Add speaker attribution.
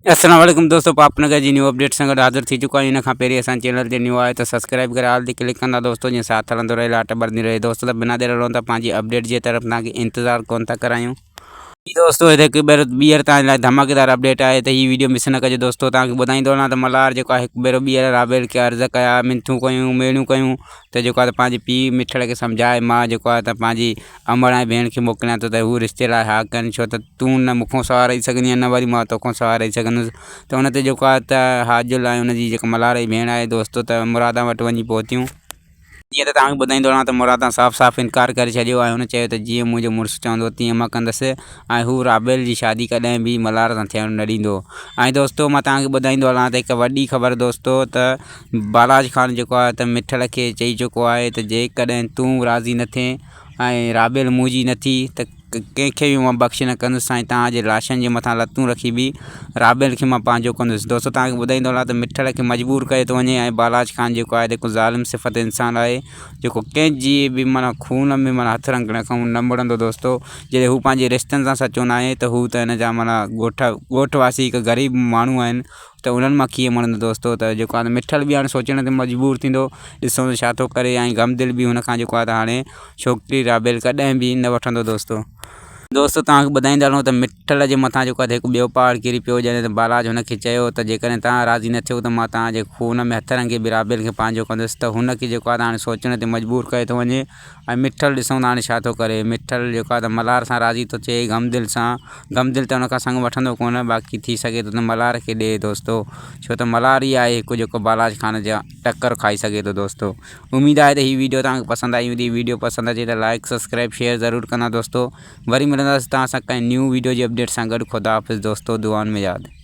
Speaker 1: अस्सलाम वालेकुम दोस्तों, पापनगर जी न्यू अपडेट सां गॾु हाज़िर थी चुका आहियूं। इन खां पहिरीं असां चैनल ते न्यू आहे त सब्सक्राइब करे आल ते क्लिक कंदा दोस्तों, जीअं साथ हलंदो रहे, लाट ॿरंदी रहे दोस्तों। त बिना देर रहूं था पंहिंजी अपडेट जी तरफ़ तव्हांखे इंतज़ारु कोन था करायूं। दोस्तों हिकु ॿीहर तव्हां लाइ धमाकेदार अपडेट आहे त हीअ वीडियो मिस न कजो दोस्तों। तव्हांखे ॿुधाईंदो वञा त मल्हार जेको आहे हिकु भेरो ॿीहर राबेल खे अर्ज़ु कया, मिनथूं कयूं, मेणियूं कयूं त जेको आहे त पंहिंजे पीउ मिठड़ खे सम्झाए, मां जेको आहे त पंहिंजी अमड़ ऐं भेण खे मोकिलियां थो त हू रिश्ते लाइ हा कनि, छो त तूं न मूंखां सवाइ रही सघंदी आहे, न वरी मां तोखां सवाइ रही सघंदुसि। त हुन ते जेको आहे त हाजुल ऐं हुनजी जेका मल्हार जी भेण आहे दोस्तों त मुरादां वटि वञी पहुतियूं। जीअं त तव्हांखे ॿुधाईंदो वञा त मुरादां साफ़ इनकार करे छॾियो ऐं हुन चयो त जीअं मुंहिंजो मुड़ुसु चवंदो तीअं मां कंदसि, ऐं हू राबेल जी शादी कॾहिं बि मल्हार सां थियणु न ॾींदो। ऐं दोस्तों मां तव्हांखे ॿुधाईंदो हलां त हिकु वॾी ख़बर दोस्तों, त बालाज ख़ान जेको आहे त मिठड़ खे चई चुको आहे त जेकॾहिं तूं राज़ी न थिए ऐं राबेल मुंहिंजी नथी त कंहिंखे बि मां बख़्श न कंदुसि, ऐं तव्हांजे लाशनि जे मथां लतूं रखी बि राबेल खे मां पंहिंजो कंदुसि। दोस्तों तव्हांखे ॿुधाईंदो हलां त मिठड़ खे मजबूर करे थो वञे, ऐं बालाज ख़ान जेको आहे हिकु ज़ालिम सिफ़त इंसानु आहे, जेको कंहिंजी बि माना खून में माना हथ रंगण खां न मुड़ंदो दोस्तों। जॾहिं हू पंहिंजे रिश्तनि सां सचो न आहे त हू त हिन जा माना ॻोठ वासी हिकु ग़रीब माण्हू आहिनि, त उन्हनि मां कीअं मुड़ंदो दोस्तों। त जेको आहे मिठड़ बि हाणे सोचण ते मजबूर थींदो, ॾिसूं छा थो करे, ऐं गमदिल बि हुन खां जेको आहे त हाणे छोकिरी राबेल कॾहिं बि न वठंदो दोस्तों। तव्हांखे ॿुधाईंदा हलूं त मिठड़ जे मथां जेको आहे हिकु ॿियो पहाड़ किरी पियो, जॾहिं त बालाज हुनखे चयो त जेकॾहिं तव्हां राज़ी न थियो त मां तव्हांजे खून में हथ रंगे बि राबेल खे पंहिंजो कंदुसि। त हुनखे जेको आहे त हाणे सोचण ते मजबूर करे थो वञे, ऐं मिठड़ ॾिसूं था हाणे छा थो करे। मिठड़ जेको आहे त मल्हार सां राज़ी थो थिए, गमदिल सां। गमदिल त हुनखां संग वठंदो कोन, बाक़ी थी सघे थो त मल्हार खे ॾिए दोस्तों, छो त मल्हार ई आहे हिकु जेको बालाज ख़ान जा टक्कर खाई सघे थो दोस्तों। उमेद आहे त हीअ वीडियो तव्हांखे पसंदि आई हूंदी। वीडियो पसंदि अचे त लाइक सब्सक्राइब शेयर ज़रूरु कंदा दोस्तों। वरी मिलंदासीं तव्हां सां कंहिं न्यू वीडियो जी अपडेट सां गॾु। ख़ुदा हाफ़िज़ दोस्तों, दुआउनि में यादि।